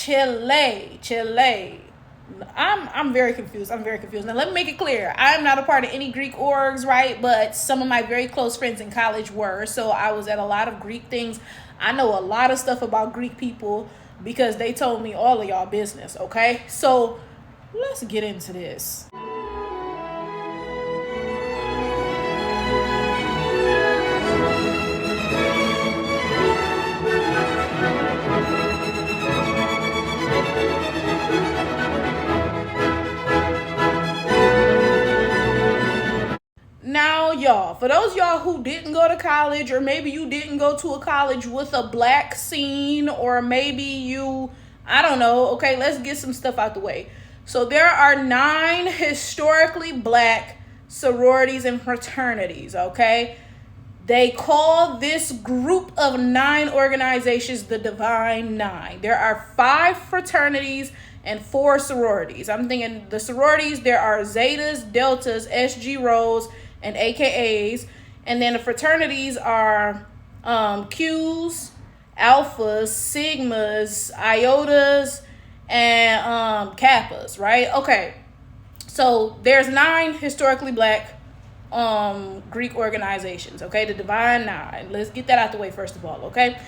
Chile. I'm very confused. Now let me make it clear. I'm not a part of any Greek orgs, right? But some of my very close friends in college were. So I was at a lot of Greek things. I know a lot of stuff about Greek people because they told me all of y'all business, okay? So let's get into this. Now, y'all, for those y'all who didn't go to college, or maybe you didn't go to a college with a black scene, or maybe you, I don't know, okay, let's get some stuff out the way. So there are 9 historically black sororities and fraternities, okay? They call this group of 9 organizations the Divine Nine. There are 5 fraternities and 4 sororities. I'm thinking the sororities, there are Zetas, Deltas, SG Rows, and AKAs. And then the fraternities are Qs, Alphas, Sigmas, Iotas, and Kappas, right? Okay. So there's 9 historically black Greek organizations, okay? The Divine Nine. Let's get that out the way first of all, okay?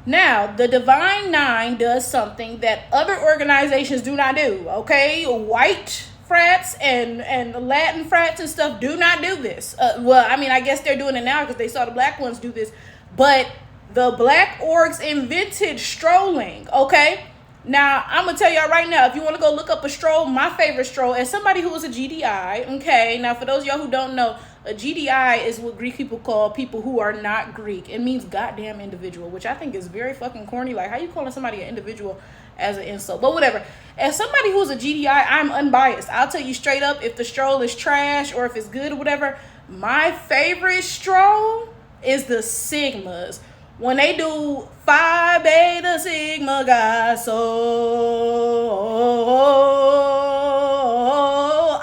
Now, the Divine Nine does something that other organizations do not do, okay? White frats and Latin frats and stuff do not do this. Well, I mean, I guess they're doing it now because they saw the black ones do this. But the black orgs invented strolling, okay? Now, I'm going to tell y'all right now, if you want to go look up a stroll, my favorite stroll, as somebody who was a GDI, okay? Now, for those of y'all who don't know, a GDI is what Greek people call people who are not Greek. It means goddamn individual, which I think is very fucking corny. Like, how you calling somebody an individual as an insult? But whatever. As somebody who's a GDI, I'm unbiased. I'll tell you straight up if the stroll is trash or if it's good or whatever. My favorite stroll is the Sigmas. When they do Phi Beta Sigma guys, so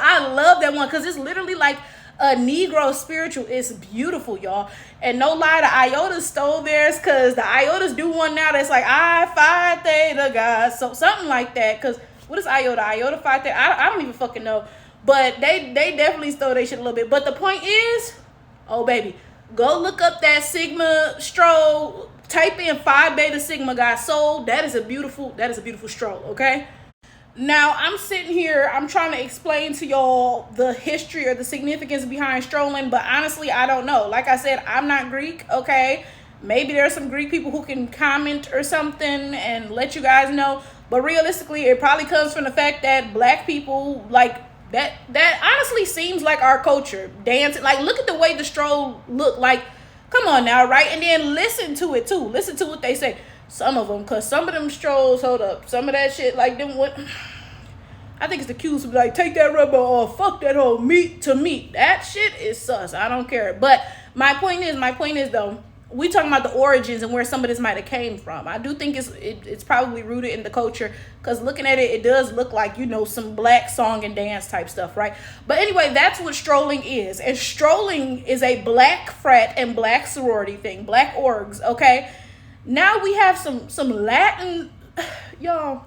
I love that one because it's literally like a Negro spiritual. It's beautiful, y'all. And no lie, the Iotas stole theirs because the Iotas do one now that's like I Phi Theta guys, so something like that. Because what is Iota? Iota Phi Theta? I don't even fucking know. But they definitely stole their shit a little bit. But the point is, oh baby, go look up that Sigma stroll. Type in Phi Beta Sigma guys soul. That is a beautiful stroll, okay? Now, I'm sitting here, I'm trying to explain to y'all the history or the significance behind strolling, but honestly, I don't know. Like I said, I'm not Greek, okay? Maybe there's some Greek people who can comment or something and let you guys know, but realistically, it probably comes from the fact that black people, like, that honestly seems like our culture. Dancing, like, look at the way the stroll look, like, come on now, right? And then listen to it, too. Listen to what they say. Some of them, because some of them strolls, hold up, some of that shit, like them, what, I think it's the cues who be like, take that rubber off, fuck that whole meat to meat. That shit is sus. I don't care. But my point is though, we talking about the origins and where some of this might have came from. I do think it's probably rooted in the culture because looking at it, it does look like, you know, some black song and dance type stuff, right? But anyway, that's what strolling is. And strolling is a black frat and black sorority thing, black orgs, okay? Now we have some Latin, y'all,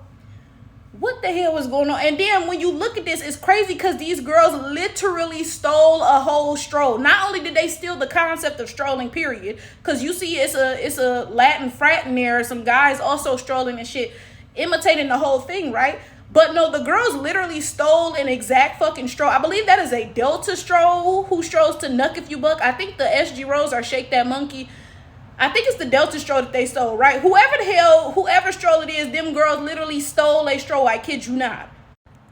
what the hell is going on? And then when you look at this, it's crazy because these girls literally stole a whole stroll. Not only did they steal the concept of strolling, period, because you see it's a Latin frat in there, some guys also strolling and shit, imitating the whole thing, right? But no, the girls literally stole an exact fucking stroll. I believe that is a Delta stroll who strolls to Nuck If You Buck. I think the SG Rows are Shake That Monkey. I think it's the Delta stroll that they stole, right? Whoever stroll it is, them girls literally stole a stroll. I kid you not.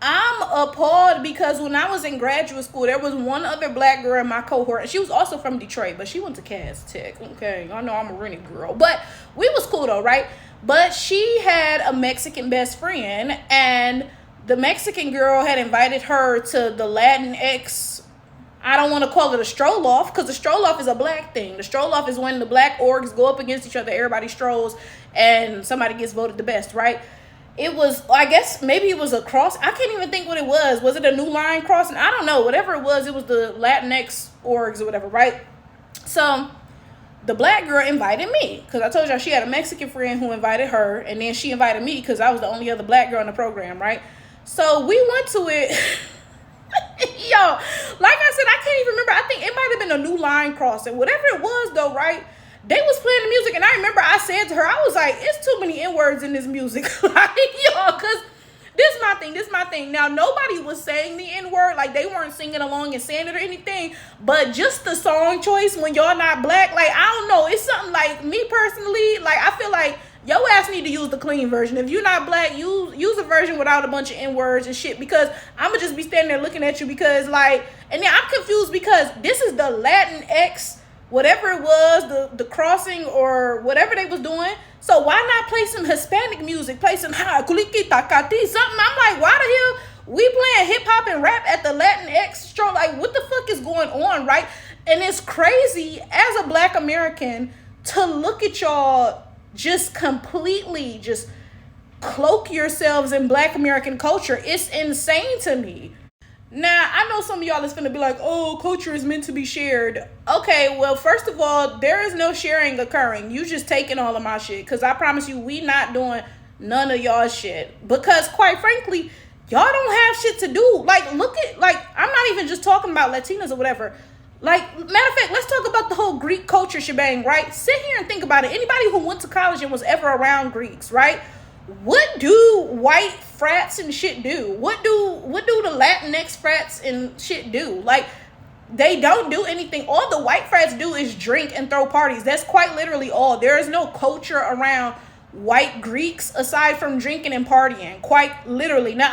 I'm appalled because when I was in graduate school, there was one other black girl in my cohort, and she was also from Detroit, but she went to Cass Tech. Okay, I know I'm a rented girl, but we was cool though, right? But she had a Mexican best friend, and the Mexican girl had invited her to the Latinx. I don't want to call it a stroll off because the stroll off is a black thing. The stroll off is when the black orgs go up against each other, everybody strolls, and somebody gets voted the best, right? It was, I guess, maybe it was a cross. I can't even think what it was. Was it a New Line crossing? I don't know. Whatever it was the Latinx orgs or whatever, right? So the black girl invited me because I told y'all she had a Mexican friend who invited her, and then she invited me because I was the only other black girl in the program, right? So we went to it. Yo, like I said, I can't even remember. I think it might have been a New Line crossing, whatever it was though, right? They was playing the music, and I remember I said to her, I was like, it's too many N-words in this music. Like, yo, because this is my thing. Now, nobody was saying the N-word, like they weren't singing along and saying it or anything, but just the song choice when y'all not black, like, I don't know, it's something like, me personally, like, I feel like your ass need to use the clean version. If you're not black, use a version without a bunch of N-words and shit, because I'ma just be standing there looking at you because, like, and then I'm confused because this is the Latin X, whatever it was, the crossing or whatever they was doing. So why not play some Hispanic music? Play some kuliki takati, something. I'm like, why the hell we playing hip hop and rap at the Latin X show? Like, what the fuck is going on, right? And it's crazy as a black American to look at y'all just completely just cloak yourselves in black American culture. It's insane to me. Now, I know some of y'all is finna be like, oh, culture is meant to be shared. Okay, well, first of all, there is no sharing occurring. You just taking all of my shit. Because I promise you, we not doing none of y'all shit. Because, quite frankly, y'all don't have shit to do. Like, look at, like, I'm not even just talking about Latinas or whatever. Like, matter of fact, let's talk about the whole Greek culture shebang, right? Sit here and think about it. Anybody who went to college and was ever around Greeks, right? What do white frats and shit do? What do the Latinx frats and shit do? Like, they don't do anything. All the white frats do is drink and throw parties. That's quite literally all. There is no culture around white Greeks aside from drinking and partying. Quite literally. Now,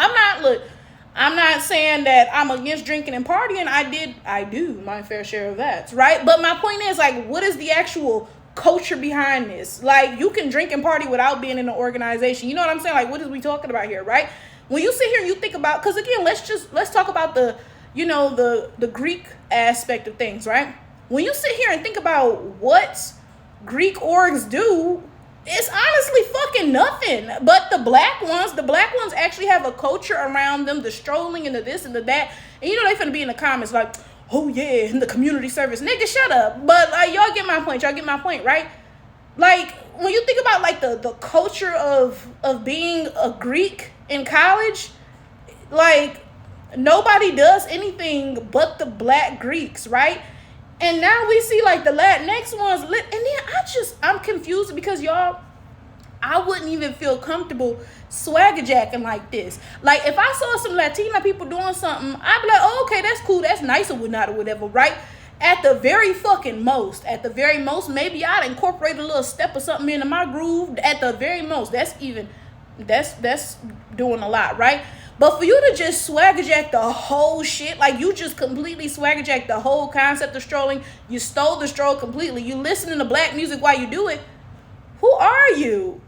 I'm not saying that I'm against drinking and partying. I do my fair share of that, right? But my point is, like, what is the actual culture behind this? Like, you can drink and party without being in an organization. You know what I'm saying? Like, what is we talking about here, right? When you sit here and you think about, because again, let's talk about the Greek aspect of things, right? When you sit here and think about what Greek orgs do, it's honestly fucking nothing. But the black ones actually have a culture around them, the strolling and the this and the that. And you know they finna be in the comments like, oh yeah, in the community service. Nigga, shut up. But like, y'all get my point, right? Like, when you think about like the culture of being a Greek in college, like, nobody does anything but the black Greeks, right? And now we see like the Latinx ones lit, and then I'm confused because y'all, I wouldn't even feel comfortable swagger jacking like this. Like, if I saw some Latina people doing something, I'd be like, oh, okay, that's cool, that's nice or whatever, right? At the very most, maybe I'd incorporate a little step or something into my groove. At the very most, that's doing a lot, right? But for you to just swagger jack the whole shit, like you just completely swagger jack the whole concept of strolling, you stole the stroll completely, you listening to black music while you do it, who are you?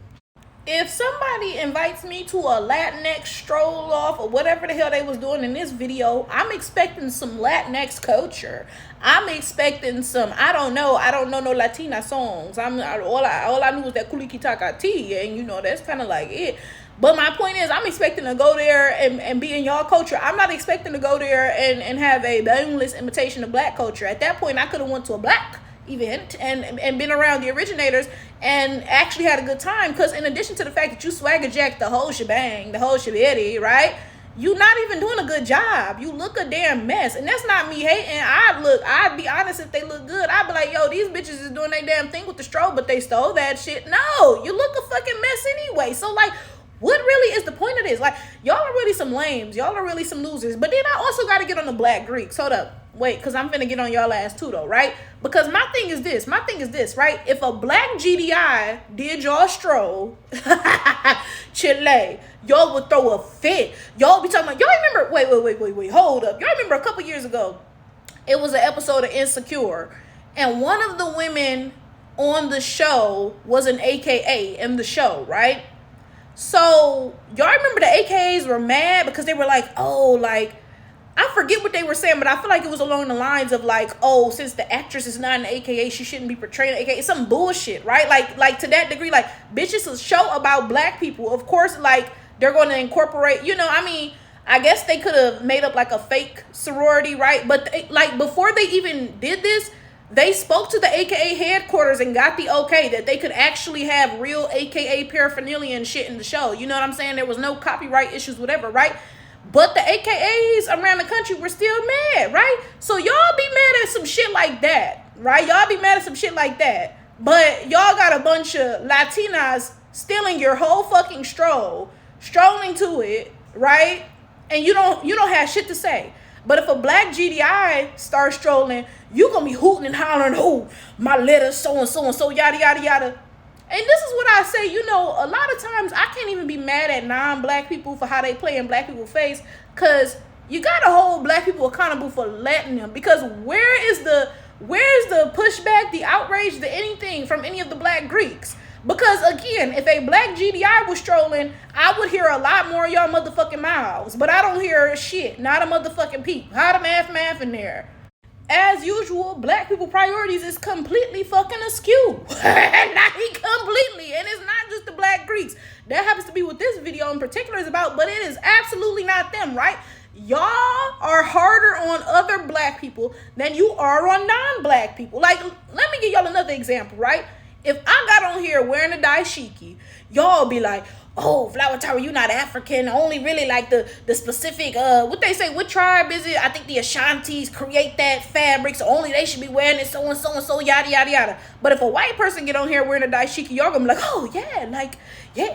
If somebody invites me to a Latinx stroll off or whatever the hell they was doing in this video, I'm expecting some Latinx culture. I'm expecting some, I don't know no Latina songs. All I knew was that Kuliki Takati, and you know, that's kind of like it. But my point is, I'm expecting to go there and be in y'all culture. I'm not expecting to go there and have a boundless imitation of black culture. At that point, I could have went to a black event and been around the originators and actually had a good time. Because in addition to the fact that you swagger jacked the whole shebang, the whole shebedi, right? You not even doing a good job. You look a damn mess. And that's not me hating. I'd be honest, if they look good, I'd be like, yo, these bitches is doing their damn thing with the strobe, but they stole that shit. No, you look a fucking mess anyway. So like, what really is the point of this? Like, y'all are really some lames. Y'all are really some losers. But then I also got to get on the black Greeks. Hold up. Wait, because I'm finna get on y'all ass too, though, right? Because my thing is this, right? If a black GDI did y'all stroll, Chile, y'all would throw a fit. Y'all be talking about, y'all remember, wait, hold up. Y'all remember a couple years ago, it was an episode of Insecure, and one of the women on the show was an AKA in the show, right? So, y'all remember the AKAs were mad because they were like, oh, like, I forget what they were saying, but I feel like it was along the lines of like, oh, since the actress is not an AKA, she shouldn't be portraying an AKA. It's some bullshit, right? Like to that degree, like, bitch, it's a show about black people. Of course, like, they're going to incorporate, you know, I mean, I guess they could have made up like a fake sorority, right? But like, before they even did this, They spoke to the AKA headquarters and got the okay that they could actually have real AKA paraphernalia and shit in the show. You know what I'm saying? There was no copyright issues, whatever, right? But the AKAs around the country were still mad, right? So y'all be mad at some shit like that, right? Y'all be mad at some shit like that. But y'all got a bunch of Latinas stealing your whole fucking strolling to it, right? And you don't have shit to say. But if a black GDI starts strolling, you gonna be hooting and hollering, oh, my letter so and so and so, yada yada yada. And this is what I say, a lot of times I can't even be mad at non-black people for how they play in black people's face, because you gotta hold black people accountable for letting them. Because where's the pushback, the outrage, the anything from any of the black Greeks? Because again, if a black GDI was strolling, I would hear a lot more of y'all motherfucking mouths. But I don't hear shit, not a motherfucking peep. How the math in there? As usual, black people priorities is completely fucking askew. Not completely. And it's not just the black Greeks. That happens to be what this video in particular is about, but it is absolutely not them, right? Y'all are harder on other black people than you are on non-black people. Like, let me give y'all another example, right? If I got on here wearing a dashiki, y'all be like, oh, Flower Tower, you not African. Only really like the specific, what they say, what tribe is it? I think the Ashantis create that fabric, so only they should be wearing it, so and so and so, yada, yada, yada. But if a white person get on here wearing a dashiki, y'all gonna be like, oh, yeah, like, yeah,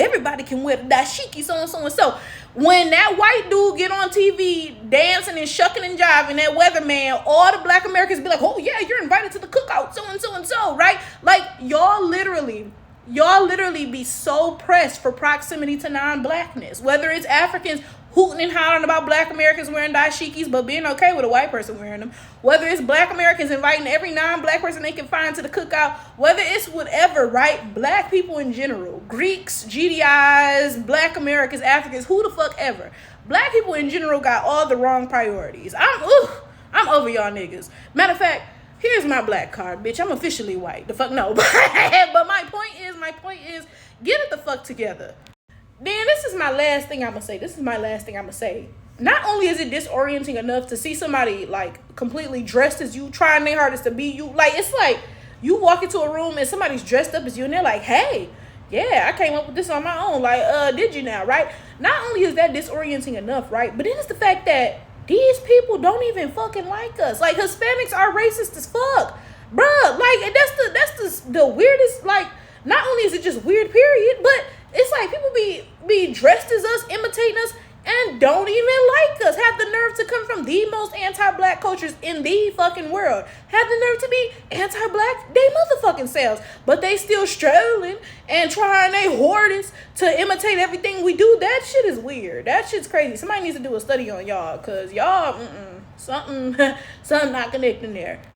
everybody can wear the dashiki, so and so and so. When that white dude get on TV dancing and shucking and jiving, that weatherman, all the black Americans be like, oh, yeah, you're invited to the cookout, so and so and so, right? Like, y'all literally be so pressed for proximity to non-blackness. Whether it's Africans hooting and hollering about black Americans wearing dashikis but being okay with a white person wearing them. Whether it's black Americans inviting every non-black person they can find to the cookout. Whether it's whatever, right? Black people in general. Greeks, GDIs, black Americans, Africans, who the fuck ever. Black people in general got all the wrong priorities. I'm over y'all niggas. Matter of fact, here's my black card, bitch. I'm officially white. The fuck no. But my point is, get it the fuck together. Then this is my last thing I'm gonna say. Not only is it disorienting enough to see somebody like completely dressed as you, trying their hardest to be you. Like, it's like you walk into a room and somebody's dressed up as you and they're like, hey, yeah, I came up with this on my own. Like, did you now, right? Not only is that disorienting enough, right? But then it's the fact that these people don't even fucking like us. Like, Hispanics are racist as fuck. Bruh, like, that's the weirdest, like, not only is it just weird, period, but it's like people be dressed as us, imitating us, and don't even like us. Have the nerve to come from the most anti-black cultures in the fucking world. Have the nerve to be anti-black they motherfucking selves. But they still strolling and trying their hardest to imitate everything we do. That shit is weird. That shit's crazy. Somebody needs to do a study on y'all, because y'all, something not connecting there.